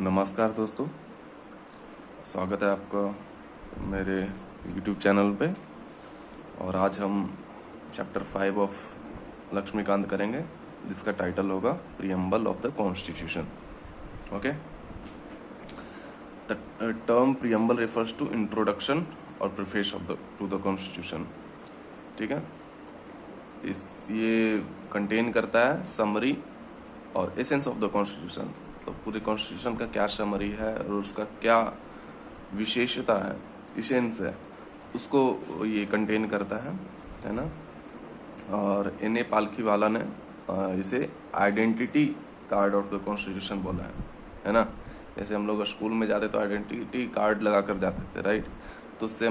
नमस्कार दोस्तों, स्वागत है आपका मेरे YouTube चैनल पे। और आज हम चैप्टर 5 ऑफ लक्ष्मीकांत करेंगे, जिसका टाइटल होगा preamble of the constitution. Okay, the term preamble refers to introduction और preface of the to the constitution. ठीक है, ये कंटेन करता है समरी और एसेंस ऑफ द कॉन्स्टिट्यूशन। तो पूरे कॉन्स्टिट्यूशन का क्या समरी है और उसका क्या विशेषता है, इसेंस है, उसको ये कंटेन करता है ना। और एन.ए. पालखीवाला ने इसे identity card of the constitution बोला है ना। जैसे हम लोग स्कूल में जाते तो आइडेंटिटी कार्ड लगा कर जाते थे, राइट। तो उससे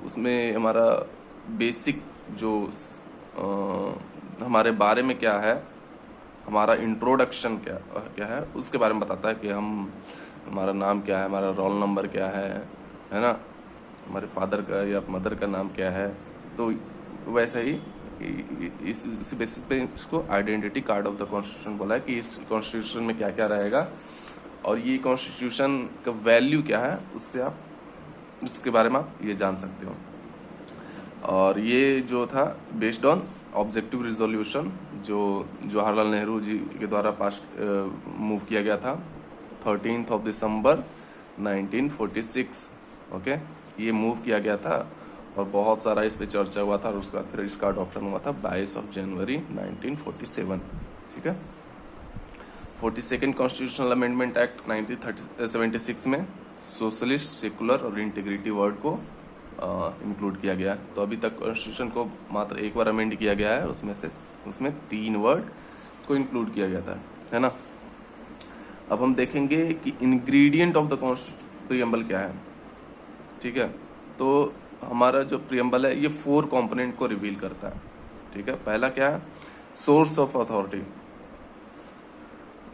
उसमें हमारा बेसिक जो हमारे बारे में क्या है, हमारा इंट्रोडक्शन क्या है, उसके बारे में बताता है कि हमारा नाम क्या है, हमारा रोल नंबर क्या है ना, हमारे फादर का या मदर का नाम क्या है। तो वैसे ही इस बेसिस पे इसको identity card of the constitution बोला है कि इस कॉन्स्टिट्यूशन में क्या क्या रहेगा और ये कॉन्स्टिट्यूशन का वैल्यू क्या है, उसके बारे में आप ये जान सकते हो। और ये जो था बेस्ड ऑन ऑब्जेक्टिव रिजोल्यूशन जो जवाहरलाल नेहरू जी के द्वारा पास मूव किया गया था 13 दिसंबर 1946। ओके, ये मूव किया गया था और बहुत सारा इस पे चर्चा हुआ था और उसका फिर इसका अडॉप्शन हुआ था 22 जनवरी 1947। ठीक है, 42nd कॉन्स्टिट्यूशनल अमेंडमेंट एक्ट 1976 में सोशलिस्ट, सेकुलर और इंटीग्रिटी वर्ड को इंक्लूड किया गया। तो अभी तक कॉन्स्टिट्यूशन को मात्र एक बार अमेंड किया गया है, उसमें 3 वर्ड को इंक्लूड किया गया था, है ना। अब हम देखेंगे कि इंग्रेडिएंट ऑफ द प्रीएम्बल क्या है। ठीक है, तो हमारा जो प्रीएम्बल है ये 4 कंपोनेंट को रिवील करता है। ठीक है, पहला क्या है, source of authority,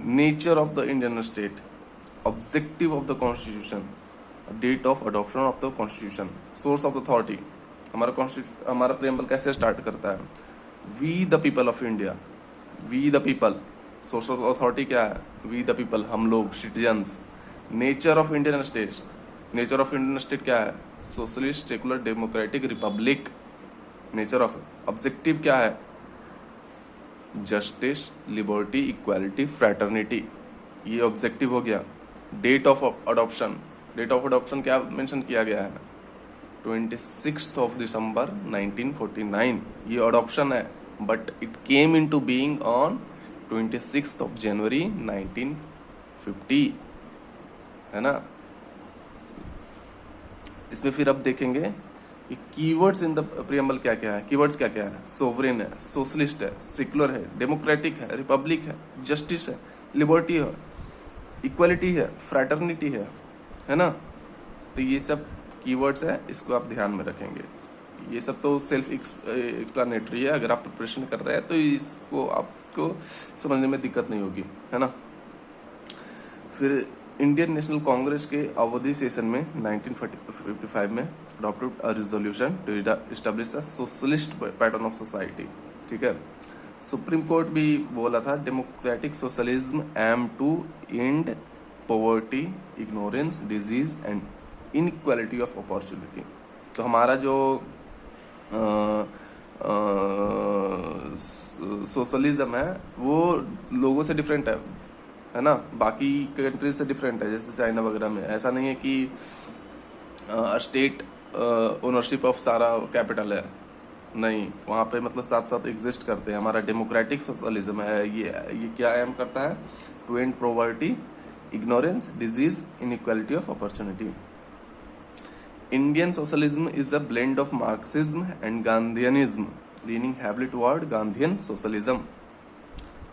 nature of the Indian state, objective of the constitution, date of adoption of the constitution. Source of authority, हमारा प्रीएम्बल कैसे स्टार्ट करता है, we the people of India, we the people. Source of authority क्या है, we the people, हम लोग, citizens. Nature of Indian state, nature of Indian state क्या है, socialist, secular, democratic, republic. Nature of objective क्या है, जस्टिस, लिबर्टी, इक्वालिटी, फ्रैटर्निटी, ये objective हो गया। Date of adoption, date of adoption क्या मेंशन किया गया है, 26 दिसंबर 1949। ये अडॉप्शन है, but it came into being on 26 January 1950, है ना। इसमें फिर अब देखेंगे कि कीवर्ड्स इन द प्रीएम्बल क्या क्या है। कीवर्ड्स क्या क्या है, सोवरेन है, सोशलिस्ट है, सेकुलर है, डेमोक्रेटिक है, रिपब्लिक है, जस्टिस है, लिबर्टी है, इक्वालिटी है, फ्रैटर्निटी है ना। तो ये सब कीवर्ड्स है, इसको आप ध्यान में रखेंगे। ये सब तो सेल्फ एक्सप्लेनेटरी है, अगर आप प्रिपरेशन कर रहे हैं तो इसको आपको समझने में दिक्कत नहीं होगी, है ना। फिर इंडियन नेशनल कांग्रेस के अवधि सेशन में 1955 में adopted a resolution to establish a socialist pattern of society. ठीक है, सुप्रीम कोर्ट भी बोला था democratic socialism aim to end poverty, ignorance, disease and inequality of opportunity. तो हमारा जो सोशलिज्म है वो लोगों से डिफरेंट है ना, बाकी कंट्रीज से डिफरेंट है। जैसे चाइना वगैरह में ऐसा नहीं है कि स्टेट ओनरशिप ऑफ सारा कैपिटल है, नहीं, वहाँ पे मतलब साथ साथ एग्जिस्ट करते हैं। हमारा डेमोक्रेटिक सोशलिज्म है, ये क्या एम करता है, to end poverty, ignorance, disease, inequality of opportunity. Indian socialism is a blend of Marxism and Gandhianism, leaning heavily toward Gandhian socialism.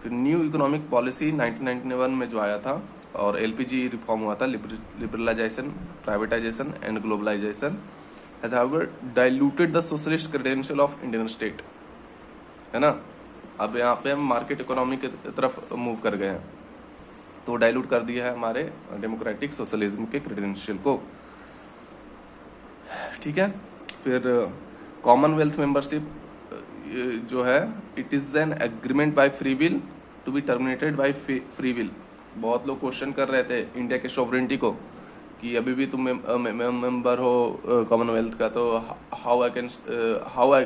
फिर न्यू इकोनॉमिक पॉलिसी 1991 में जो आया था और एलपीजी रिफॉर्म हुआ था, liberalisation, privatisation and globalisation has however diluted the socialist credential of Indian state, है ना। अब यहाँ पे हम मार्केट इकोनॉमी की तरफ मूव कर गए हैं, तो डाइल्यूट कर दिया है हमारे डेमोक्रेटिक सोशलिज्म के क्रेडेंशियल को। ठीक है, फिर कॉमनवेल्थ मेंबरशिप जो है, it is an agreement by free will to be terminated by free will बहुत लोग क्वेश्चन कर रहे थे इंडिया के सॉवरेनिटी को कि अभी भी तुम मेंबर हो कॉमनवेल्थ का, तो how I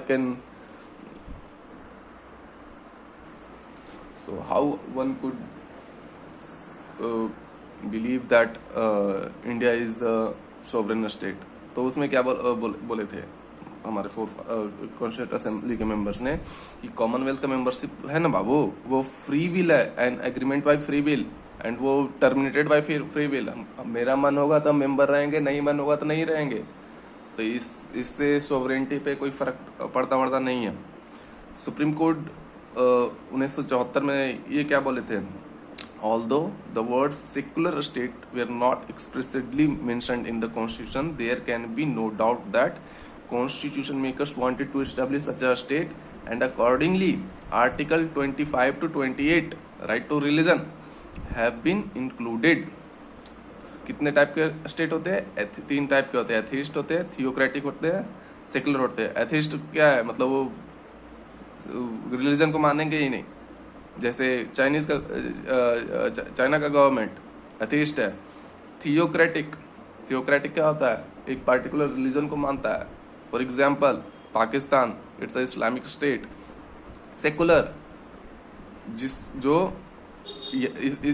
can how one could believe that India is a sovereign state. तो उसमें क्या बोले थे हमारे कॉन्स्टिट्यूंट असेंबली के मेंबर्स ने कि कॉमनवेल्थ का मेंबरशिप है ना बाबू, वो फ्री विल है and agreement by free will and वो टर्मिनेटेड बाय फ्री विल। मेरा मन होगा तो हम मेंबर रहेंगे, नहीं मन होगा तो नहीं रहेंगे। तो इससे सोवरेनिटी पे कोई फर्क पड़ता नहीं है। सुप्रीम कोर्ट 1974 में ये क्या बोले थे, although the words secular state were not expressly mentioned in the constitution, there can be no doubt that constitution makers wanted to establish such a state, and accordingly article 25 to 28 right to religion have been included। कितने type के state होते हैं? 3 type के होते हैं, atheist होते हैं, theocratic होते हैं, सेकुलर होते हैं। एथीस्ट क्या है, मतलब वो रिलीजन को मानेंगे ही नहीं। जैसे चाइना का गवर्नमेंट एथीस्ट है। थियोक्रेटिक क्या होता है, एक पार्टिकुलर रिलीजन को मानता है। For example Pakistan, it's a Islamic state. Secular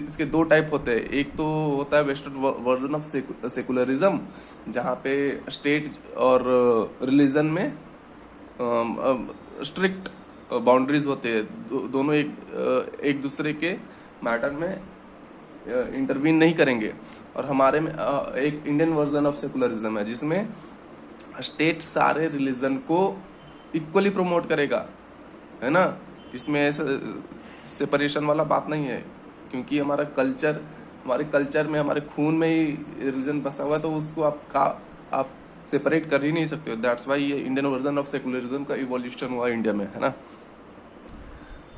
इसके 2 टाइप होते हैं। एक तो होता है वेस्टर्न वर्जन ऑफ सेकुलरिज्म, जहाँ पे स्टेट और रिलीजन में स्ट्रिक्ट बाउंड्रीज होते हैं, दोनों एक दूसरे के मैटर में इंटरवीन नहीं करेंगे। और हमारे में एक इंडियन वर्जन ऑफ सेकुलरिज्म है, जिसमें स्टेट सारे रिलीजन को इक्वली प्रमोट करेगा, है ना। इसमें सेपरेशन वाला बात नहीं है, क्योंकि हमारे कल्चर में, हमारे खून में ही रिलीजन बसा हुआ है, तो उसको आप सेपरेट कर ही नहीं सकते हो। दैट्स वाई ये इंडियन वर्जन ऑफ सेकुलरिज्म का इवोल्यूशन हुआ इंडिया में, है ना।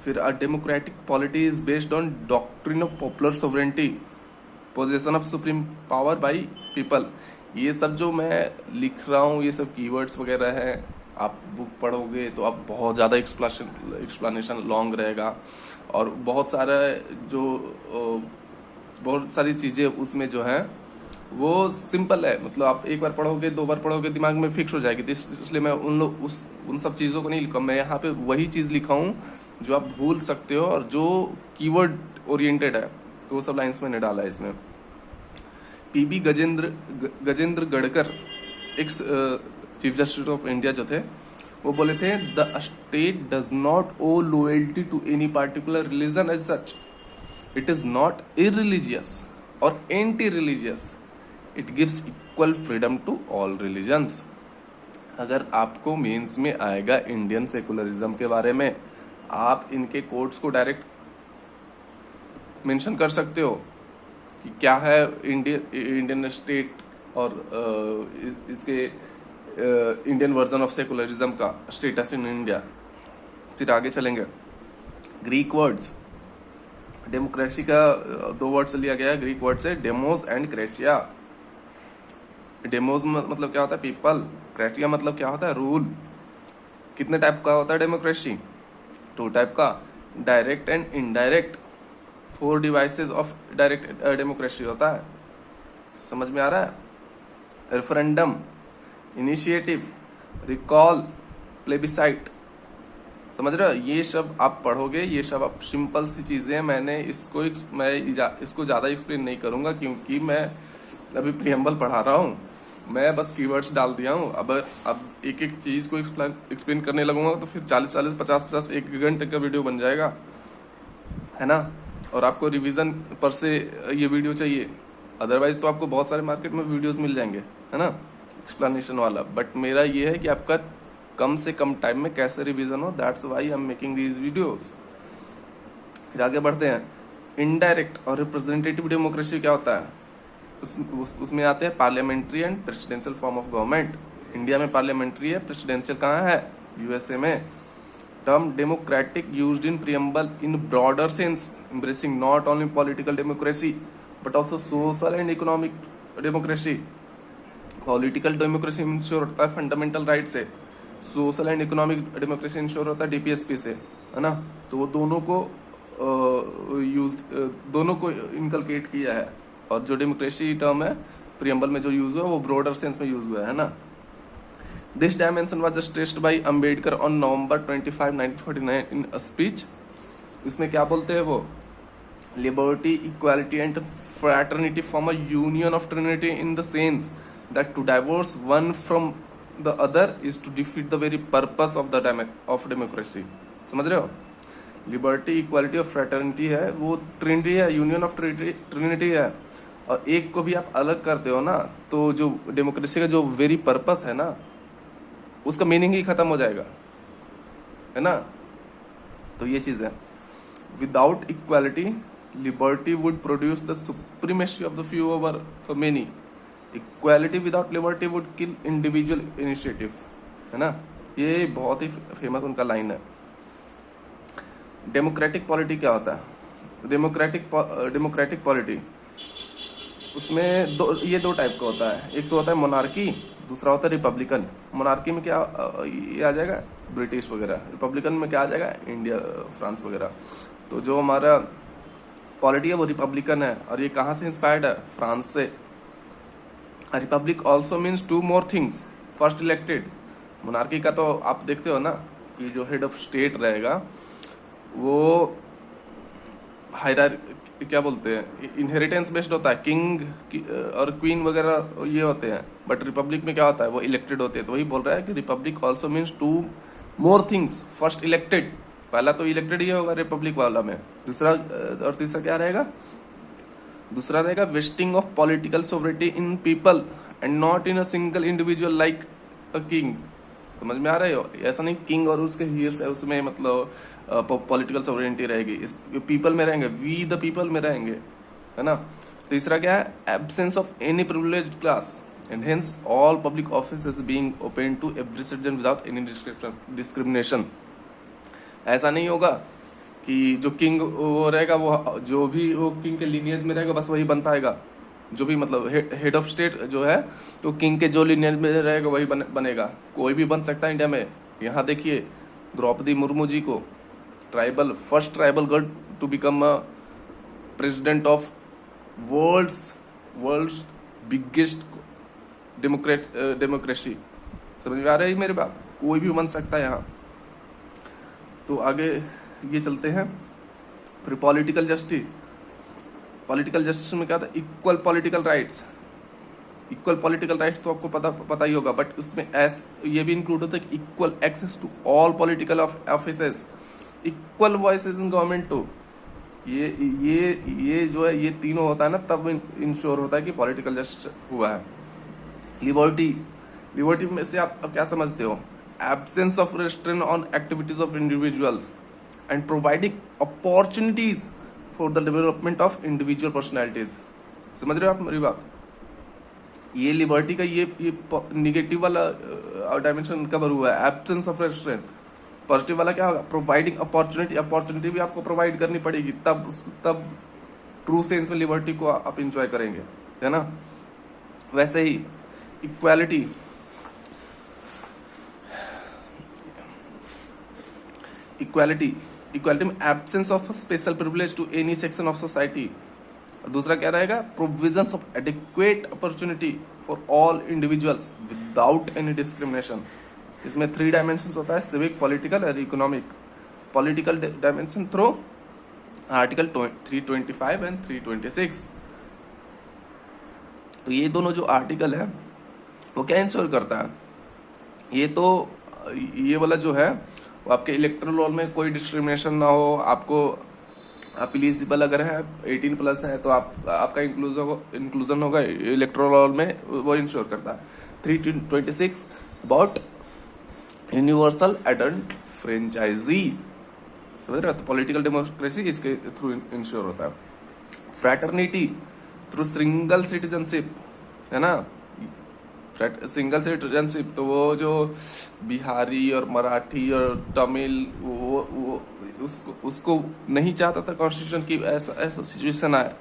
फिर a democratic polity is based on doctrine of popular sovereignty, possession of supreme power by people. ये सब जो मैं लिख रहा हूँ, ये सब कीवर्ड्स वगैरह हैं, आप बुक पढ़ोगे तो आप बहुत ज़्यादा एक्सप्लेनेशन लॉन्ग रहेगा, और बहुत सारी चीज़ें उसमें जो है वो सिंपल है। मतलब आप एक बार पढ़ोगे, 2 बार पढ़ोगे, दिमाग में फिक्स हो जाएगी। तो इसलिए मैं उन सब चीज़ों को नहीं लिखा। मैं यहाँ पे वही चीज़ लिखा हूँ जो आप भूल सकते हो, और जो कीवर्ड ओरिएंटेड है, तो वो सब लाइन्स मैंने डाला है इसमें। पीबी गजेंद्र गडकर, एक चीफ जस्टिस ऑफ इंडिया जो थे, वो बोले थे the state does not owe loyalty to any particular religion as such, it is not irreligious और anti religious, it gives equal freedom to all religions. अगर आपको मेंस में आएगा इंडियन सेकुलरिज्म के बारे में, आप इनके कोड्स को डायरेक्ट मेंशन कर सकते हो कि क्या है इंडियन स्टेट, और इसके इंडियन वर्जन ऑफ सेकुलरिज्म का स्टेटस इन इंडिया। फिर आगे चलेंगे। ग्रीक वर्ड्स, डेमोक्रेसी का 2 वर्ड्स लिया गया है ग्रीक वर्ड से, डेमोस एंड क्रेशिया। डेमोस मतलब क्या होता है, पीपल। क्रेशिया मतलब क्या होता है, रूल। कितने टाइप का होता है डेमोक्रेसी? 2 टाइप का, direct and indirect. 4 devices of direct democracy होता है। समझ में आ रहा है? Referendum, initiative, recall, plebiscite. समझ रहे हो? ये सब आप पढ़ोगे, ये सब आप सिंपल सी चीजें। मैं इसको ज्यादा एक्सप्लेन नहीं करूंगा, क्योंकि मैं अभी प्रीएम्बल पढ़ा रहा हूँ। मैं बस कीवर्ड्स डाल दिया हूँ। अब एक एक चीज को एक्सप्लेन करने लगूंगा तो फिर 40 50 1 घंटे का वीडियो बन जाएगा, है ना। और आपको रिवीजन पर से ये वीडियो चाहिए, अदरवाइज तो आपको बहुत सारे मार्केट में वीडियोस मिल जाएंगे, है ना, एक्सप्लेनेशन वाला। बट मेरा ये है कि आपका कम से कम टाइम में कैसे रिवीजन हो, that's why I am making these videos. फिर आगे बढ़ते हैं। इनडायरेक्ट और रिप्रेजेंटेटिव डेमोक्रेसी क्या होता है? उसमें आते हैं parliamentary and presidential form of government. India में पार्लियामेंट्री है, प्रेसिडेंशियल कहाँ है? यूएसए में। Term democratic used in preamble in broader sense, embracing not only political democracy but also social and economic democracy। Political democracy ensure होता है fundamental right से, social and economic democracy ensure होता है DPSP से, है ना। तो वो दोनों को यूज दोनों को इनकलकेट किया है। और जो डेमोक्रेसी टर्म है प्रियम्बल में जो यूज हुआ वो ब्रॉडर सेंस में यूज हुआ है ना। This dimension was stressed by Ambedkar on November 25, 1949 in a speech. इसमें क्या बोलते हैं वो, liberty, equality and fraternity form a union of trinity in the sense that to divorce one from the other is to defeat the very purpose of democracy. समझ रहे हो, liberty, equality और fraternity है वो ट्रिनिटी है, union of Trinity है। और एक को भी आप अलग करते हो ना तो जो डेमोक्रेसी का जो वेरी पर्पस है ना उसका मीनिंग ही खत्म हो जाएगा, है ना। तो ये चीज है, without equality liberty would produce the supremacy of the few over many. Equality without liberty would kill individual initiatives, है ना। ये बहुत ही फेमस उनका लाइन है। डेमोक्रेटिक पॉलिटी क्या होता है, डेमोक्रेटिक पॉलिटी उसमें ये दो टाइप का होता है। एक तो होता है मोनार्की, दूसरा होता है रिपब्लिकन। मोनार्की में क्या ये आ जाएगा ब्रिटिश वगैरह, रिपब्लिकन में क्या आ जाएगा इंडिया, फ्रांस वगैरह। तो जो हमारा पॉलिटी है वो रिपब्लिकन है और ये कहाँ से इंस्पायर्ड है, फ्रांस से। Republic also means two more things, first elected. Monarchy का तो आप देखते हो ना कि जो हेड ऑफ स्टेट रहेगा वो क्या बोलते हैं, इनहेरिटेंस बेस्ड होता है, किंग और क्वीन वगैरह ये होते हैं। बट रिपब्लिक में क्या होता है, वो इलेक्टेड होते हैं। तो वही बोल रहा है कि republic also means two more things, first elected, पहला तो इलेक्टेड ही होगा रिपब्लिक वाला में, दूसरा और तीसरा क्या रहेगा, दूसरा रहेगा vesting of political sovereignty in people and not in a single individual like a king. समझ में आ रहे हो, ऐसा नहीं किंग और उसके हीर्स है उसमें मतलब पॉलिटिकल सोवरेनिटी रहेगी, इस पीपल में रहेंगे, वी द पीपल में रहेंगे, है ना। तीसरा क्या है, absence of any privileged class and hence all public offices being open to every citizen without any discrimination. ऐसा नहीं होगा कि जो किंग वो रहेगा वो जो भी वो किंग के लिनियज में रहेगा बस वही बन पाएगा, जो भी मतलब हेड ऑफ स्टेट जो है तो किंग के जो लिनियज में रहेगा वही बनेगा। कोई भी बन सकता है इंडिया में। यहाँ देखिए द्रौपदी मुर्मू जी को first tribal girl to become a president of world's biggest democracy. समझ में आ रही है मेरी बात, कोई भी बन सकता है यहाँ। तो आगे ये चलते हैं फिर पॉलिटिकल जस्टिस। पॉलिटिकल जस्टिस में क्या था, equal political rights. Equal political rights तो आपको पता ही होगा, बट उसमें ये भी इंक्लूड होता है कि equal access to all political offices, equal voices in government too. ये जो है ये तीनों होता है ना तब इंश्योर होता है कि पॉलिटिकल जस्टिस हुआ है। लिबर्टी में से आप क्या समझते हो, absence of restaurant on activities of individuals and providing opportunities for the development of individual personalities. समझ रहे हो आप मेरी बात। ये लिबर्टी का ये निगेटिव वाला डायमेंशन कवर हुआ है, एब्सेंस ऑफ रेस्ट्रेंट। पॉजिटिव वाला क्या होगा, प्रोवाइडिंग अपॉर्चुनिटी भी आपको प्रोवाइड करनी पड़ेगी, तब ट्रू सेंस में लिबर्टी को आप इंजॉय करेंगे, है ना। वैसे ही इक्वालिटी में absence of special privilege to any section of society. दूसरा क्या रहेगा, provisions of adequate opportunity for all individuals without any discrimination. इसमें 3 डायमेंशन होता है, सिविक, पॉलिटिकल और economic. Political dimension through article 325 and 326। तो ये दोनों जो आर्टिकल है वो क्या इंश्योर करता है, ये वाला जो है वो आपके इलेक्टोरल रोल में कोई डिस्क्रिमिनेशन ना हो, आप एलिजिबल अगर है 18+ है तो आपका इंक्लूजन होगा इलेक्टोरल रोल में, वो इंश्योर करता है। 326 अबाउट यूनिवर्सल एडल्ट फ्रेंचाइजी। समझ रहे हो, तो पॉलिटिकल डेमोक्रेसी इसके थ्रू इंश्योर होता है। फ्रैटर्निटी थ्रू सिंगल सिटीजनशिप, है ना। सिंगल सिटीजनशिप तो वो जो बिहारी और मराठी और तमिल वो उसको नहीं चाहता था कॉन्स्टिट्यूशन की ऐसा सिचुएशन आए।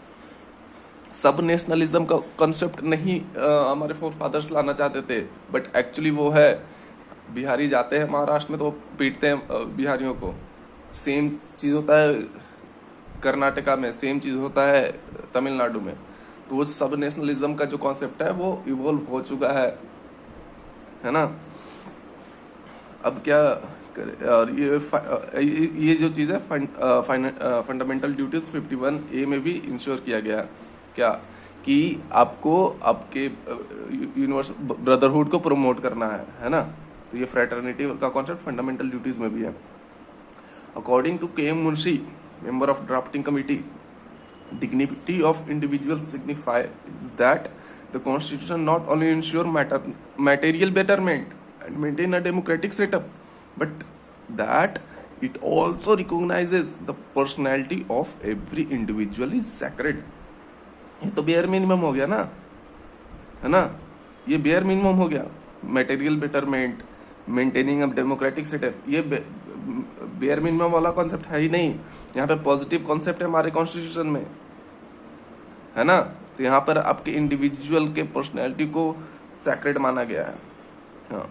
सब नेशनलिज्म का कॉन्सेप्ट नहीं हमारे फोर फादर्स लाना चाहते थे, बट एक्चुअली वो है। बिहारी जाते हैं महाराष्ट्र में तो वो पीटते हैं बिहारियों को। सेम चीज होता है कर्नाटका में, सेम चीज होता है तमिलनाडु में। तो वो सब नेशनलिज्म का जो कॉन्सेप्ट है वो इवॉल्व हो चुका है ना। अब क्या करे, और ये जो चीज है फंडामेंटल ड्यूटीज 51A में भी इंश्योर किया गया क्या कि आपको आपके यूनिवर्स ब्रदरहुड को प्रमोट करना है ना। तो ये फ्रेटर्निटी का कॉन्सेप्ट फंडामेंटल ड्यूटीज में भी है। According to K M Munshi, member of drafting committee, dignity of individuals signifies that the constitution not only ensure material betterment and maintain a democratic setup, but that it also recognizes the personality of every individual is sacred। ये तो bare minimum हो गया ना, है ना। ये bare minimum हो गया, material betterment, maintaining a democratic setup. ये बेयर मिनिमम वाला कॉन्सेप्ट है ही नहीं। यहाँ पे पॉजिटिव कॉन्सेप्ट है हमारे कॉन्स्टिट्यूशन में, है ना। तो यहाँ पर आपके इंडिविजुअल के पर्सनैलिटी को सैक्रेड माना गया है। हाँ,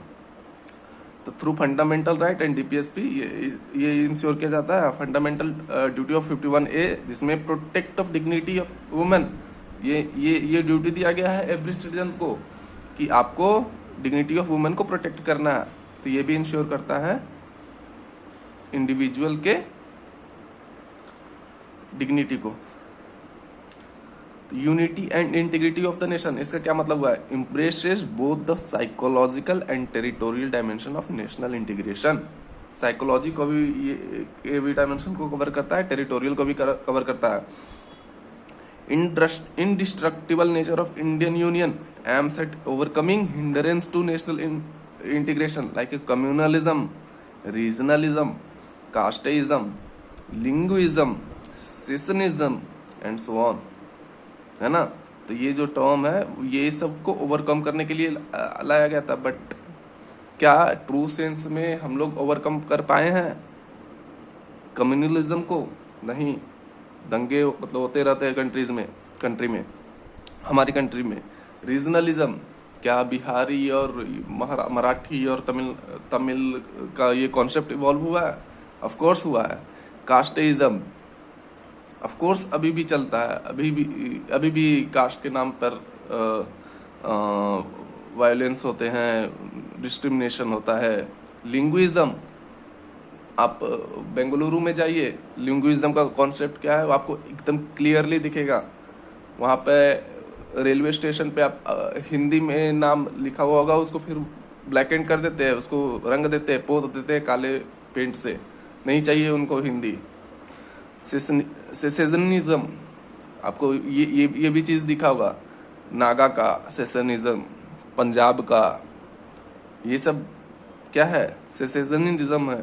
तो through fundamental right and DPSP ये इंश्योर किया जाता है। फंडामेंटल ड्यूटी ऑफ 51A, जिसमें protect of dignity of women, ये ड्यूटी दिया गया है एवरी सिटीजन को कि आपको डिग्निटी ऑफ वुमेन को प्रोटेक्ट करना है। तो ये भी इंश्योर करता है इंडिविजुअल के डिग्निटी को। Unity and integrity of the nation, इसका क्या मतलब हुआ है? Impresses both the psychological and territorial dimension of national integration. Psychology को भी ये भी डायमेंशन को कवर करता है, टेरिटोरियल को भी कवर करता है। Indestructible nature of Indian union aims at overcoming hindrance to national integration like communalism, regionalism, casteism, linguism, secessionism and so on, है ना। तो ये जो टर्म है ये सब को ओवरकम करने के लिए लाया गया था। बट क्या ट्रू सेंस में हम लोग ओवरकम कर पाए हैं कम्युनलिज्म को? नहीं। दंगे मतलब होते रहते हैं कंट्री में, हमारी कंट्री में। रीजनलिज्म, क्या बिहारी और मराठी और तमिल का ये कॉन्सेप्ट इवॉल्व हुआ है? ऑफ कोर्स हुआ है। कास्टिज्म ऑफ कोर्स अभी भी चलता है, अभी भी कास्ट के नाम पर वायलेंस होते हैं, डिस्क्रिमिनेशन होता है। लिंग्विज्म, आप बेंगलुरु में जाइए, लिंग्विज्म का कॉन्सेप्ट क्या है वो आपको एकदम क्लियरली दिखेगा। वहाँ पे रेलवे स्टेशन पे आप हिंदी में नाम लिखा हुआ होगा, उसको फिर ब्लैक एंड कर देते हैं, उसको रंग देते हैं, पोत देते हैं काले पेंट से, नहीं चाहिए उनको हिंदी। सेशनिज्म, आपको ये भी चीज दिखा होगा, नागा का सेशनिज्म, पंजाब का, ये सब क्या है? सेशनिज्म है।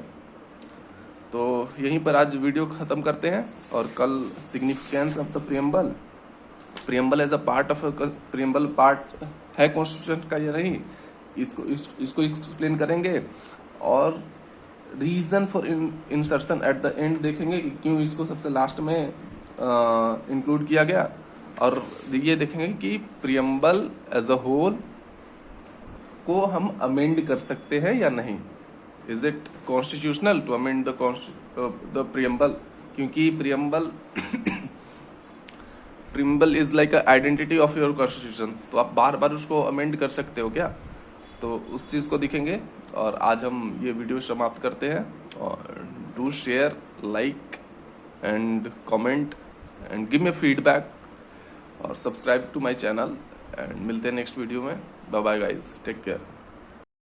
तो यहीं पर आज वीडियो खत्म करते हैं और कल significance of the preamble as a part of preamble part है कॉन्स्टिट्यूशन का या नहीं, इसको एक्सप्लेन करेंगे। और reason for insertion at the end देखेंगे कि क्यों इसको सबसे लास्ट में इंक्लूड किया गया। और ये देखेंगे कि प्रियम्बल एज अ होल को हम अमेंड कर सकते हैं या नहीं। Is it constitutional to amend the preamble? क्योंकि preamble is like a identity of your constitution, तो आप बार बार उसको अमेंड कर सकते हो क्या? तो उस चीज़ को दिखेंगे। और आज हम ये वीडियो समाप्त करते हैं। और do share, like and comment and give me feedback और subscribe to my channel. And मिलते हैं नेक्स्ट वीडियो में। Bye bye guys, take care.